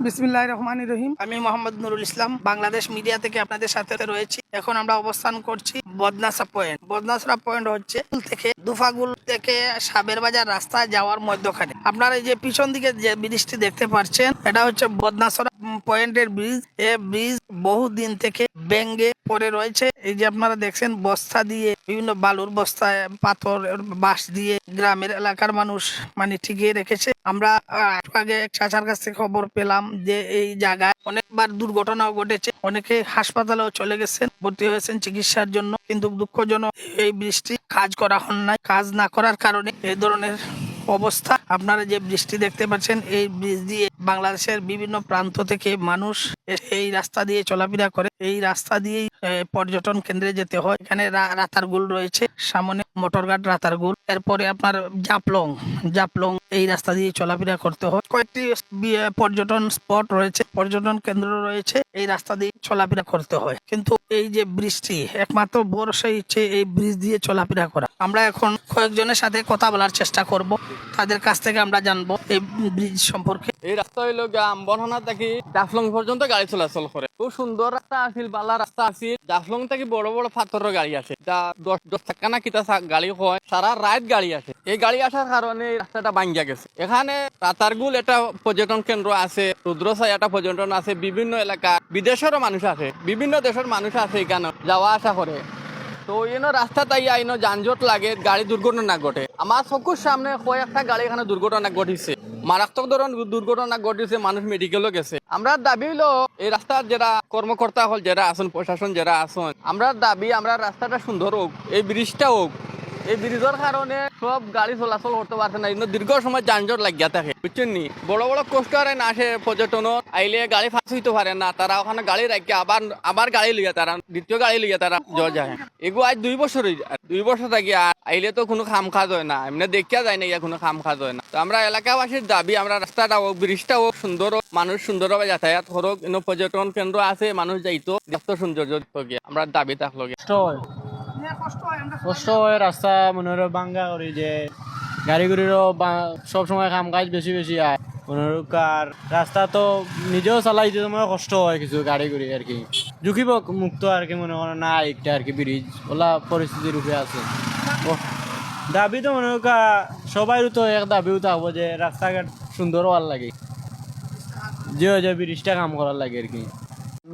বিসমিল্লাহির রহমানির রহিম। আমি মোহাম্মদ নুরুল ইসলাম, বাংলাদেশ মিডিয়া থেকে আপনাদের সাথে রয়েছি। এখন আমরা অবস্থান করছি বদনাসা পয়েন্ট। বদনাসা পয়েন্ট হচ্ছে থেকে দুফাগুল থেকে সাবের বাজার রাস্তায় যাওয়ার মধ্যখানে। আপনারা এই যে পিছন দিকে যে ব্রিজটি দেখতে পাচ্ছেন, এটা হচ্ছে বদনাসরা পয়েন্টের ব্রিজ। এই ব্রিজ বহুদিন থেকে ভেঙে পড়ে রয়েছে। এই যে আপনারা দেখছেন বস্তা দিয়ে, বিভিন্ন বালুর বস্তায়, পাথর, বাঁশ দিয়ে গ্রামের এলাকার মানুষ মানে ঠিকিয়ে রেখেছে। আমরা একটু আগে এক চাচার কাছ থেকে খবর পেলাম যে এই জায়গায় অনেকবার দুর্ঘটনাও ঘটেছে, অনেকে হাসপাতালেও চলে গেছেন, ভর্তি হয়েছেন চিকিৎসার জন্য। কিন্তু দুঃখজনক এই বৃষ্টি কাজ করা হন নাই। কাজ না করার কারণে এই ধরনের অবস্থা। আপনারা যে বৃষ্টি দেখতে পাচ্ছেন, এই ব্রিজ দিয়ে বাংলাদেশের বিভিন্ন প্রান্ত থেকে মানুষ এই রাস্তা দিয়ে চলাফেরা করে। এই রাস্তা দিয়েই পর্যটন কেন্দ্রে যেতে হয়। এখানে রাতারগুল রয়েছে, সামনে মোটরঘাট রাতারগুল। এরপরে আপনার জাপলং জাপলং এই রাস্তা দিয়ে চলাফেরা করতে হয়। কয়েকটি পর্যটন স্পট রয়েছে, পর্যটন কেন্দ্র রয়েছে, এই রাস্তা দিয়ে চলাফেরা করতে হয়। কিন্তু এই যে বৃষ্টি, একমাত্র ভরসা হচ্ছে এই ব্রিজ দিয়ে চলাফেরা করা। আমরা এখন কয়েকজনের সাথে কথা বলার চেষ্টা করব, তাদের কাছ থেকে আমরা জানবো এই ব্রিজ সম্পর্কে। এই রাস্তা হইলো আমবরহানা থেকে জাফলং পর্যন্ত গাড়ি চলাচল করে। খুব সুন্দর রাস্তা আছিল, বালা রাস্তা আছিল। জাফলং থেকে বড় বড় পাথরের গাড়ি আছে, যা 10 টাকা না কিতা গাড়ি হয়, সারা রাত গাড়ি আসে। এই গাড়ি আসার কারণে রাস্তাটা ভাঙ্গা গেছে। এখানে রাতারগুল একটা পর্যটন কেন্দ্র আছে, রুদ্রসাই একটা পর্যটন আছে, বিভিন্ন এলাকা বিদেশেরও মানুষ আছে, বিভিন্ন দেশের মানুষ আছে এখানে যাওয়া আসা করে। তো এনো রাস্তা তাই আইনো যানজট লাগে, গাড়ি দুর্ঘটনা ঘটে। আমার চকুর সামনে কয়েকটা গাড়ি এখানে দুর্ঘটনা ঘটিছে, মারাত্মক ধরনের দুর্ঘটনা ঘটেছে, মানুষ মেডিকেলও গেছে। আমরা দাবি হলো এই রাস্তার যারা কর্মকর্তা হল, যারা আসুন, প্রশাসন যারা আসুন, আমরা দাবি আমরা রাস্তাটা সুন্দর হোক, এই ব্রিজটা হোক। এই ব্রিজের কারণে সব গাড়ি চলাচল করতে পারছে না, দীর্ঘ সময় যানজট লাগিয়া থাকে, বুঝছেন নি। বড় বড় কোস্টারে না আসে পর্যটন, আইলে গাড়ি ফাঁস হইতে পারে না, তারা ওখানে গাড়ি রাখে আবার গাড়ি লিয়া তারা দ্বিতীয় গাড়ি লিয়া তারা যায়। এগু আজ 2 বছর 2 বছর থাকি আইলে তো কোনো খাম খাজ হয় না, এমনি দেখিয়া যায় না, কোনো খাম খাজ হয় না। তো আমরা এলাকাবাসীর দাবি আমরা রাস্তাটা হোক, ব্রিজটা হোক সুন্দর হোক, মানুষ সুন্দরভাবে যাতায়াত করুক। পর্যটন কেন্দ্র আছে, মানুষ যাইতো, দেখতো সৌন্দর্য গিয়ে আমরা দাবি থাকলো কষ্ট হয় রাস্তা মনে হয় বাঙ্গা করি যে গাড়ি গুড়িরও সবসময় কাম কাজ বেশি বেশি আয় মনে আর রাস্তা তো নিজেও চালাইতে তোমার কষ্ট হয় কিছু গাড়ি গুড়ি আর কি ঝুঁকি মুক্ত আর কি মনে করো না একটা আর কি ব্রিজ ওলা পরিস্থিতির রূপে আছে। দাবি তো মনে হোক সবাইও তো এক দাবিও থাকবো যে রাস্তাঘাট সুন্দর হওয়ার লাগে, যে ব্রিজটা কাম করার লাগে আর কি।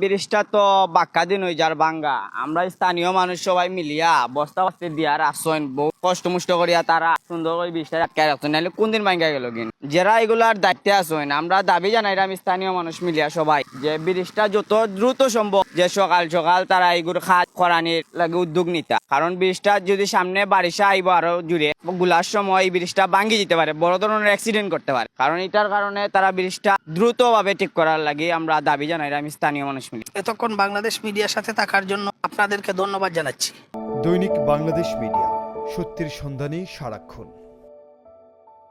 ব্রিজটা তো বাক্কা দিন হয়ে যার ভাঙ্গা, আমরা স্থানীয় মানুষ সবাই মিলিয়া বস্তা বস্তি দিয়া রাখছেন, বহু কষ্ট মুষ্ট করিয়া তারা সুন্দর করে ব্রিজটা আটকে রাখছেন, নাহলে কোন দিন ভাঙ্গা গেল কিন। যারা এগুলার দায়িত্বে আছেন, আমরা দাবি জানাই আমি স্থানীয় মানুষ মিলিয়া সবাই যে ব্রিজটা যত দ্রুত সম্ভব যে সকাল সকাল তারা এগুলো কাজ করানির লাগে উদ্যোগ নিতা। কারণ ব্রিজটা যদি সামনে বারিশা আইব আরো জুড়ে গুলার সময় এই ব্রিজটা ভাঙ্গি যেতে পারে, বড় ধরনের অ্যাক্সিডেন্ট করতে পারে। কারণ এটার কারণে তারা ব্রিজটা দ্রুত ভাবে ঠিক করার লাগে আমরা দাবি জানাই আমি স্থানীয় মানুষ। এতক্ষণ বাংলাদেশ মিডিয়ার সাথে থাকার জন্য আপনাদেরকে ধন্যবাদ জানাচ্ছি। দৈনিক বাংলাদেশ মিডিয়া, সত্যের সন্ধানে সারাক্ষণ।